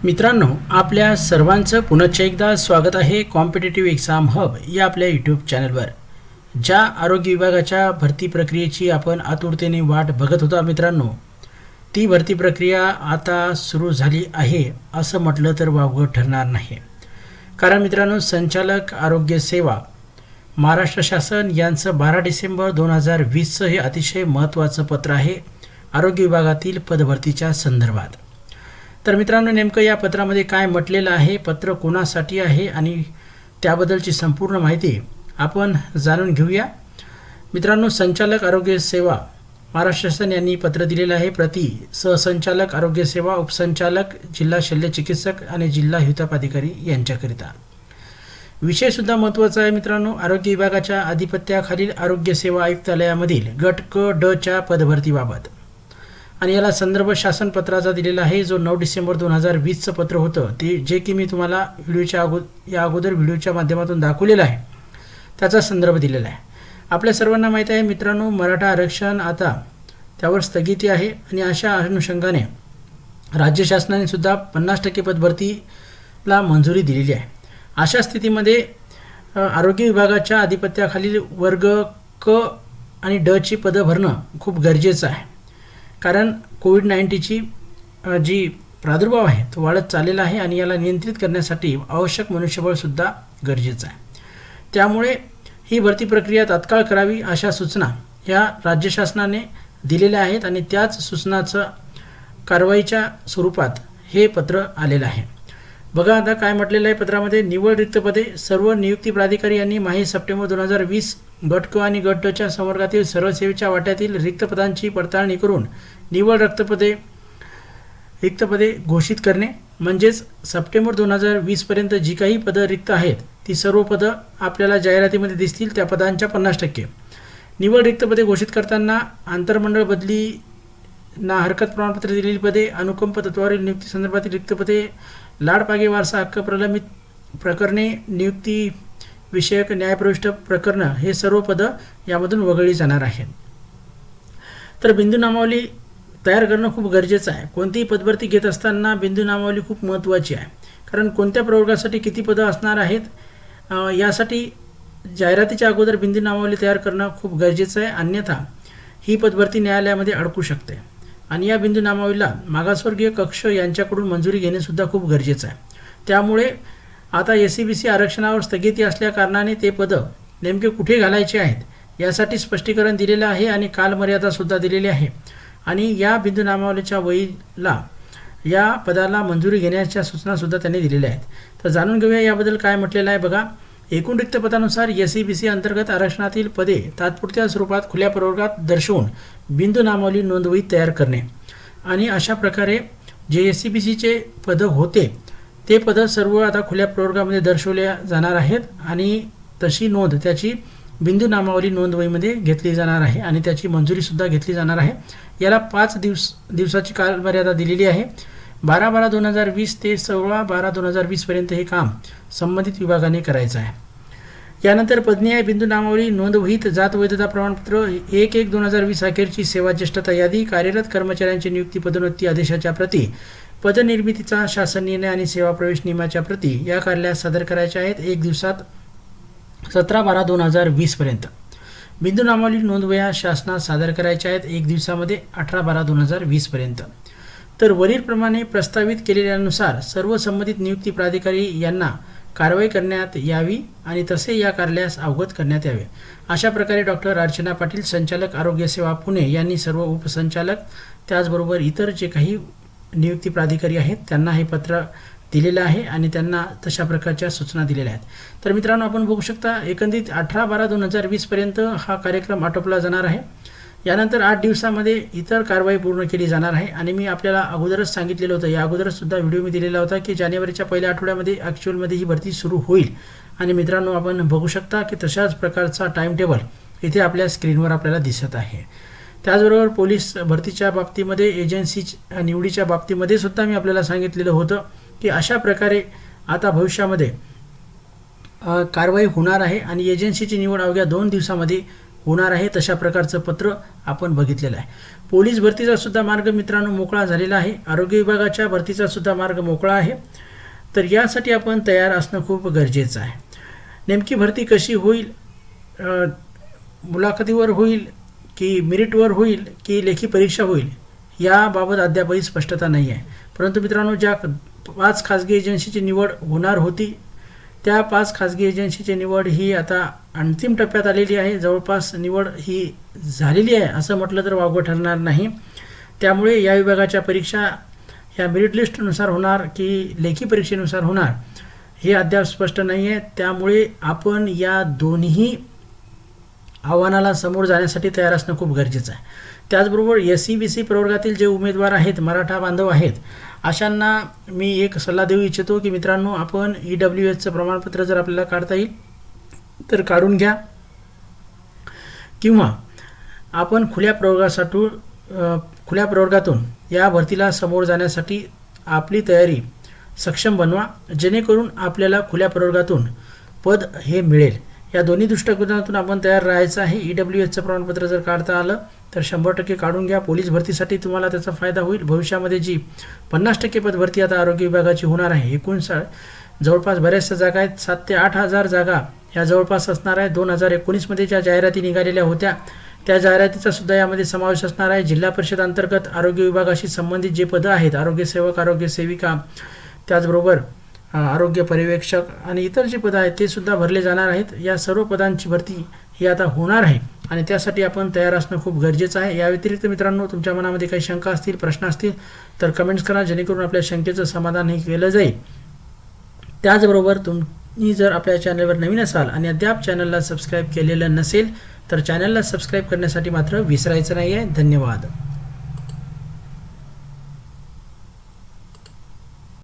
मित्रांनो, आपल्या सर्वांचं पुनश्च एकदा स्वागत आहे कॉम्पिटिटिव्ह एक्झाम हब या आपल्या यूट्यूब चॅनलवर. ज्या आरोग्य विभागाच्या भरती प्रक्रियेची आपण आतुरतेने वाट बघत होता मित्रांनो, ती भरती प्रक्रिया आता सुरू झाली आहे असं म्हटलं तर वावगं ठरणार नाही. कारण मित्रांनो, संचालक आरोग्य सेवा महाराष्ट्र शासन यांचं 12 डिसेंबर 2020चं हे अतिशय महत्त्वाचं पत्र आहे आरोग्य विभागातील पदभरतीच्या संदर्भात. तर मित्रांनो, नेमकं या पत्रामध्ये काय म्हटलेलं आहे, पत्र कोणासाठी आहे आणि त्याबद्दलची संपूर्ण माहिती आपण जाणून घेऊया. मित्रांनो, संचालक आरोग्य सेवा महाराष्ट्र शासन यांनी पत्र दिलेलं आहे प्रति सहसंचालक आरोग्य सेवा, उपसंचालक, जिल्हा शल्य चिकित्सक आणि जिल्हा हितोपधिकारी यांच्याकरिता. विषयसुद्धा महत्त्वाचा आहे मित्रांनो. आरोग्य विभागाच्या अधिपत्याखालील आरोग्य सेवा आयुक्तालयामधील गट क ड च्या पदभरतीबाबत आणि याला संदर्भ शासन पत्राचा दिलेला आहे, जो 9 डिसेंबर 2020चं पत्र होतं, ते जे की मी तुम्हाला या अगोदर व्हिडिओच्या माध्यमातून दाखवलेलं आहे, त्याचा संदर्भ दिलेला आहे. आपल्या सर्वांना माहीत आहे मित्रांनो, मराठा आरक्षण आता त्यावर स्थगिती आहे आणि अशा अनुषंगाने राज्य शासनाने सुद्धा 50% पदभरतीला मंजुरी दिलेली आहे. अशा स्थितीमध्ये आरोग्य विभागाच्या अधिपत्याखालील वर्ग क आणि ड ची पदं भरणं खूप गरजेचं आहे. कारण कोविड-19ची जी प्रादुर्भाव आहे तो वाढत चाललेला आहे आणि याला नियंत्रित करण्यासाठी आवश्यक मनुष्यबळसुद्धा गरजेचं आहे. त्यामुळे ही भरती प्रक्रिया तात्काळ करावी अशा सूचना या राज्य शासनाने दिलेल्या आहेत आणि त्याच सूचनाचं कारवाईच्या स्वरूपात हे पत्र आलेलं आहे. बघा आता काय म्हटलेलं आहे पत्रामध्ये. निवड रिक्त पदे सर्व नियुक्ती प्राधिकारी यांनी माही सप्टेंबर 2020 गट क आणि गट ड च्या संवर्गातील सर्व सेवेच्या वाट्यातील रिक्त पदांची पडताळणी करून निवड रिक्त पदे घोषित करणे. म्हणजेच सप्टेंबर 2020 पर्यंत जी काही पदं रिक्त आहेत ती सर्व पदं आपल्याला जाहिरातीमध्ये दिसतील, त्या पदांच्या 50%. निवड रिक्त पदे घोषित करताना आंतरमंडळ बदली ना हरकत प्रमाणपत्र दिलेली पदे, अनुकंप तत्वावरील नियुक्ती संदर्भातील रिक्त पदे, लाडपागे वारसा हक्क प्रलंबित प्रकरणे, नियुक्ती विषयक न्यायप्रविष्ट प्रकरणं, हे सर्व पदं यामधून वगळली जाणार आहेत. तर बिंदू नामावली तयार करणं खूप गरजेचं आहे. कोणतीही पदभरती घेत असताना बिंदू नामावली खूप महत्त्वाची आहे. कारण कोणत्या प्रवर्गासाठी किती पदं असणार आहेत यासाठी जाहिरातीच्या अगोदर बिंदू नामावली तयार करणं खूप गरजेचं आहे. अन्यथा ही पदभरती न्यायालयामध्ये अडकू शकते आणि या बिंदू नामावलीला मागासवर्गीय कक्ष यांच्याकडून मंजुरी घेणेसुद्धा खूप गरजेचं आहे. त्यामुळे आता SCBC आरक्षणावर स्थगिती असल्या कारणाने ते पदं नेमके कुठे घालायचे आहेत यासाठी स्पष्टीकरण दिलेलं आहे आणि कालमर्यादासुद्धा दिलेली आहे आणि या बिंदू नामावलीच्या वहीला या पदाला मंजुरी घेण्याच्या सूचनासुद्धा त्यांनी दिलेल्या आहेत. तर जाणून घेऊया याबद्दल काय म्हटलेलं आहे. बघा, एकूण रिक्त पदानुसार SCBC अंतर्गत आरक्षणातील पदे तात्पुरत्या स्वरूपात खुल्या प्रवर्गात दर्शवून बिंदू नामावली नोंदवही तयार करणे आणि अशा प्रकारे जे SCBCचे पदं होते ते पदं सर्व आता खुल्या प्रवर्गामध्ये दर्शवल्या जाणार आहेत आणि तशी नोंद त्याची बिंदू नामावली नोंदवहीमध्ये घेतली जाणार आहे आणि त्याची मंजुरीसुद्धा घेतली जाणार आहे. याला 5 दिवसाची कालमर्यादा दिलेली आहे. 12/12/2020 ते 16/12/2020 पर्यंत हे काम संबंधित विभागाने करायचं आहे. यानंतर पदनिहाय बिंदू नामावली नोंदवहीत जात वैधता प्रमाणपत्र 1/1/2020 अखेरची सेवा ज्येष्ठता यादी, कार्यरत कर्मचाऱ्यांची नियुक्ती पदोन्नती आदेशाच्या प्रती, पदनिर्मितीचा शासन निर्णय आणि सेवा प्रवेश नियमाच्या प्रती या कार्यालयास सादर करायच्या आहेत 1 दिवसात 17/12/2020 पर्यंत. बिंदू नामावली नोंदवह्या शासनास सादर करायच्या आहेत 1 दिवसामध्ये 18/12/2020 पर्यंत. तर वरीलप्रमाणे प्रस्तावित केलेल्यानुसार सर्व संबंधित नियुक्ती प्राधिकारी यांना कारवाई करण्यात यावी आणि तसे या कार्यालयास अवगत करण्यात यावे. अशा प्रकारे डॉक्टर अर्चना पाटील, संचालक आरोग्य सेवा पुणे यांनी सर्व उपसंचालक त्याचबरोबर इतर जे काही नियुक्ती प्राधिकारी आहेत त्यांना हे पत्र दिलेलं आहे आणि त्यांना तशा प्रकारच्या सूचना दिलेल्या आहेत. तर मित्रांनो, आपण बघू शकता एकंदरीत 18/12/2020 पर्यंत हा कार्यक्रम आटोपला जाणार आहे. यानंतर 8 दिवसामध्ये इतर कारवाई पूर्ण केली जाणार आहे आणि मी आपल्याला अगोदरच सांगितलेलं होतं, या अगोदरच सुद्धा व्हिडिओ मी दिलेला होता की जानेवारीच्या पहिल्या आठवड्यामध्ये ॲक्च्युअलमध्ये ही भरती सुरू होईल आणि मित्रांनो, आपण बघू शकता की तशाच प्रकारचा टाईम टेबल इथे आपल्या स्क्रीनवर आपल्याला दिसत आहे. त्याचबरोबर पोलीस भरतीच्या बाबतीमध्ये, एजन्सी निवडीच्या बाबतीमध्ये सुद्धा मी आपल्याला सांगितलेलं होतं की अशा प्रकारे आता भविष्यामध्ये कारवाई होणार आहे आणि एजन्सीची निवड अवघ्या 2 दिवसामध्ये होणार आहे तशा प्रकारचं पत्र आपण बघितलेलं आहे. पोलीस भरतीचा सुद्धा मार्ग मित्रांनो मोकळा झालेला आहे. आरोग्य विभागाच्या भरतीचा सुद्धा मार्ग मोकळा आहे. तर यासाठी आपण तयार असणं खूप गरजेचं आहे. नेमकी भरती कशी होईल, मुलाखतीवर होईल की मेरिटवर होईल की लेखी परीक्षा होईल, याबाबत अद्यापही स्पष्टता नाही आहे. परंतु मित्रांनो, ज्या 5 खाजगी एजन्सीची निवड होणार होती त्या 5 खाजगी एजन्सीची निवड ही आता अंतिम टप्प्यात आलेली आहे. जवळपास निवड ही झालेली आहे असं म्हटलं तर वावगं ठरणार नाही. त्यामुळे या विभागाच्या परीक्षा ह्या मेरिट लिस्टनुसार होणार की लेखी परीक्षेनुसार होणार हे अद्याप स्पष्ट नाही आहे. त्यामुळे आपण या दोन्ही आव्हानाला समोर जाण्यासाठी तयार असणं खूप गरजेचं आहे. त्याचबरोबर SC-BC प्रवर्गातील जे उमेदवार आहेत, मराठा बांधव आहेत, अशांना मी एक सल्ला देऊ इच्छितो की मित्रांनो, आपण EWSचं प्रमाणपत्र जर आपल्याला काढता येईल तर काढून घ्या, किंवा आपण खुल्या प्रवर्गातून या भरतीला समोर जाण्यासाठी आपली तयारी सक्षम बनवा, जेणेकरून आपल्याला खुल्या प्रवर्गातून पद हे मिळेल. या दोन्ही दृष्टिकोनातून आपण तयार राहायचं आहे. EWSचं प्रमाणपत्र जर काढता आलं तर 100% काढून घ्या. पोलीस भरतीसाठी तुम्हाला त्याचा फायदा होईल. भविष्यामध्ये जी 50% पद भरती आता आरोग्य विभागाची होणार आहे, एकूण जवळपास बऱ्याचशा जागा आहेत, 7 ते 8 हजार जागा ह्या जवळपास असणार आहे. 2019मध्ये ज्या जाहिराती निघालेल्या होत्या त्या जाहिरातीचा सुद्धा यामध्ये समावेश असणार आहे. जिल्हा परिषद अंतर्गत आरोग्य विभागाशी संबंधित जे पदं आहेत, आरोग्यसेवक, आरोग्यसेविका, त्याचबरोबर आरोग्य पर्यवेक्षक आणि इतर जे पदं आहेत ते सुद्धा भरले जाणार आहेत. या सर्व पदांची भरती ही आता होणार आहे आणि त्यासाठी आपण तयार असणं खूप गरजेचं आहे. या व्यतिरिक्त मित्रांनो, तुमच्या मनामध्ये काही शंका असतील, प्रश्न असतील तर कमेंट्स करा, जेणेकरून आपल्या शंकेचं समाधान हे केलं जाईल. त्याचबरोबर तुम्ही जर आपल्या चॅनलवर नवीन असाल आणि अद्याप चॅनलला सबस्क्राईब केलेलं नसेल तर चॅनलला सबस्क्राईब करण्यासाठी मात्र विसरायचं नाही आहे. धन्यवाद.